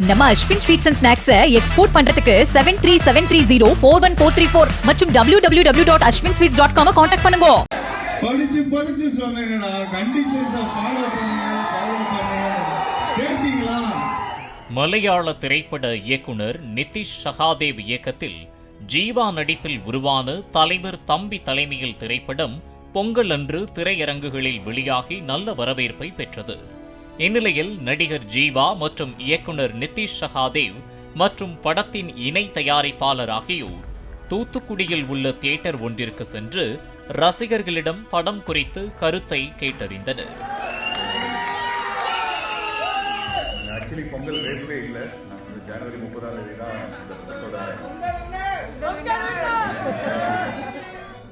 நம்ம Ashwin sweets and snacks export பண்றதுக்கு 7373041434 மற்றும் www.ashwinsweets.com கான்டாக்ட் பண்ணுங்க. படிச்சு சொன்னேனடா, கண்டிஷன்ஸை ஃபாலோ பண்ணுங்க. கேட்டீங்களா? மலையாள திரைப்பட இயக்குனர் நிதிஷ் சகாதேவ் இயக்கத்தில் ஜீவா நடிப்பில் உருவான தலைவர் தம்பி தலைமையில் திரைப்படம் பொங்கல் அன்று திரையரங்குகளில் வெளியாகி நல்ல வரவேற்பை பெற்றது. இந்நிலையில் நடிகர் ஜீவா மற்றும் இயக்குனர் நிதிஷ் சகாதேவ் மற்றும் படத்தின் இணை தயாரிப்பாளர் ஆகியோர் தூத்துக்குடியில் உள்ள தியேட்டர் ஒன்றிற்கு சென்று ரசிகர்களிடம் படம் குறித்து கருத்தை கேட்டறிந்தனர். பொங்கல் ரேஸ்லே இல்லை, ஜனவரி 30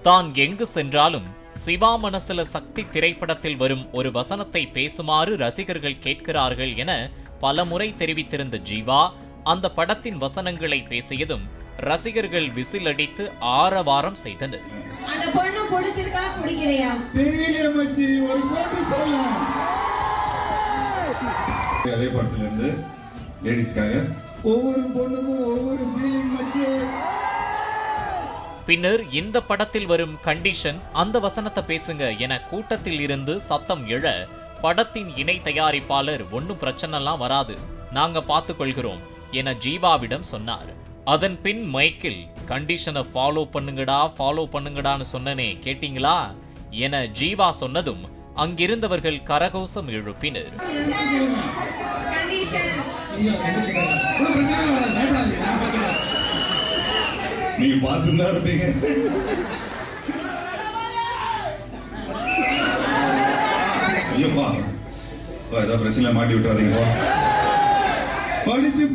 தான் எங்கு சென்றாலும் சிவா மனசுல சக்தி திரைப்படத்தில் வரும் ஒரு வசனத்தை பேசுமாறு ரசிகர்கள் கேட்கிறார்கள் என பலமுறை தெரிவித்திருந்த ஜீவா அந்த படத்தின் வசனங்களை பேசியதும் ரசிகர்கள் விசில் அடித்து ஆரவாரம் செய்தனர். அதே படத்துல இருந்து லேடிஸ்க்காக ஒவ்வொரு பொண்ணுக்கும் ஒவ்வொரு ஃபீலிங் வச்சு. பின்னர் இந்த படத்தில் வரும் கண்டிஷன், அந்த வசனத்தை பேசுங்க என கூட்டத்தில் இருந்து சத்தம் எழ படத்தின் இணை தயாரிப்பாளர் ஒன்னும் பிரச்சனைலாம் வராது, நாங்க பார்த்துக் கொள்கிறோம் என ஜீவாவிடம் சொன்னார். அதன் பின் மைக்கில் கண்டிஷனை ஃபாலோ பண்ணுங்கடான்னு சொன்னனே கேட்டீங்களா என ஜீவா சொன்னதும் அங்கிருந்தவர்கள் கரகோஷம் எழுப்பினர். நீங்க பார்த்துதான் இருப்பீங்க. ஐயோப்பா, ஏதாவது பிரச்சனை மாட்டி விட்டுறாதீங்கப்பா.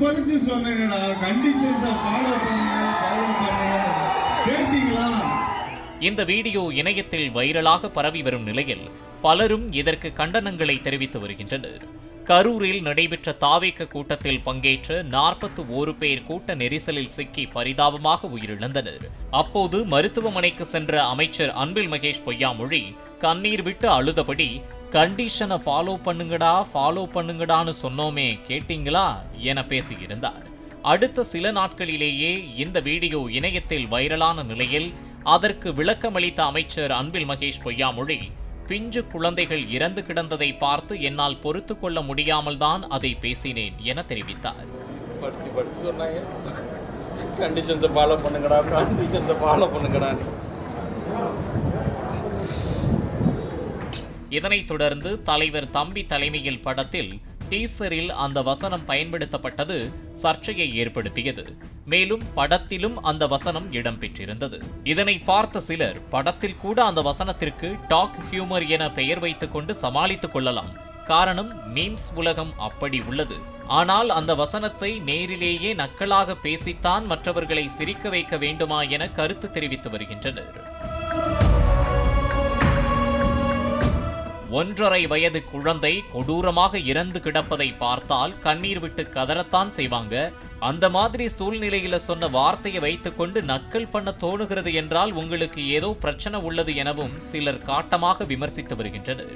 படிச்சு சொன்னேனடா, கண்டிஷன்ஸை ஃபாலோ பண்ணுங்க. கேட்டீங்களா? இந்த வீடியோ இணையத்தில் வைரலாக பரவி வரும் நிலையில் பலரும் இதற்கு கண்டனங்களை தெரிவித்து வருகின்றனர். கரூரில் நடைபெற்ற தாவேக கூட்டத்தில் பங்கேற்ற 41 பேர் கூட்ட நெரிசலில் சிக்கி பரிதாபமாக உயிரிழந்தனர். அப்போது மருத்துவமனைக்கு சென்ற அமைச்சர் அன்பில் மகேஷ் பொய்யாமொழி கண்ணீர் விட்டு அழுதபடி கண்டிஷனை ஃபாலோ பண்ணுங்கடான்னு சொன்னோமே கேட்டீங்களா என பேசியிருந்தார். அடுத்த சில நாட்களிலேயே இந்த வீடியோ இணையத்தில் வைரலான நிலையில் அதற்கு விளக்கமளித்த அமைச்சர் அன்பில் மகேஷ் பொய்யாமொழி, பிஞ்சு குழந்தைகள் இறந்து கிடந்ததை பார்த்து என்னால் பொறுத்து கொள்ள முடியாமல் தான் அதை பேசினேன் என தெரிவித்தார். இதனைத் தொடர்ந்து தலைவர் தம்பி தலைமையில் படத்தில் டீசரில் அந்த வசனம் பயன்படுத்தப்பட்டது சர்ச்சையை ஏற்படுத்தியது. மேலும் படத்திலும் அந்த வசனம் இடம்பெற்றிருந்தது. இதனை பார்த்த சிலர், படத்தில் கூட அந்த வசனத்திற்கு டாக் ஹியூமர் என பெயர் வைத்துக் கொண்டு சமாளித்துக் கொள்ளலாம், காரணம் மீம்ஸ் உலகம் அப்படி உள்ளது, ஆனால் அந்த வசனத்தை நேரிலேயே நக்கலாக பேசித்தான் மற்றவர்களை சிரிக்க வைக்க வேண்டுமா என கருத்து தெரிவித்து வருகின்றனர். 1.5 வயது குழந்தை கொடூரமாக இறந்து கிடப்பதை பார்த்தால் கண்ணீர் விட்டு கதறத்தான் செய்வாங்க. அந்த மாதிரி சூழ்நிலையில சொன்ன வார்த்தையை வைத்துக்கொண்டு நக்கல் பண்ண தோணுகிறது என்றால் உங்களுக்கு ஏதோ பிரச்சனை உள்ளது எனவும் சிலர் காட்டமாக விமர்சித்து வருகின்றனர்.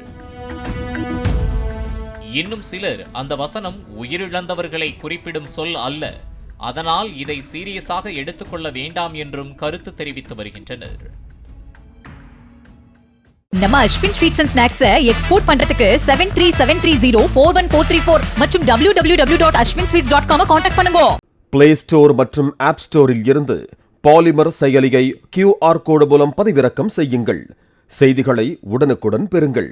இன்னும் சிலர், அந்த வசனம் உயிரிழந்தவர்களை குறிப்பிடும் சொல் அல்ல, அதனால் இதை சீரியஸாக எடுத்துக்கொள்ள வேண்டாம் என்றும் கருத்து தெரிவித்து வருகின்றனர். நம்ம Ashwin sweets and snacks export பண்றதுக்கு 7373041434 மற்றும் www.ashwinsweets.com கான்டாக்ட் பண்ணுங்க. பிளே ஸ்டோர் மற்றும் ஆப் ஸ்டோரில் இருந்து பாலிமர் செயலியை QR கோடு மூலம் பதிவிறக்கம் செய்யுங்கள். செய்திகளை உடனுக்குடன் பெறுங்கள்.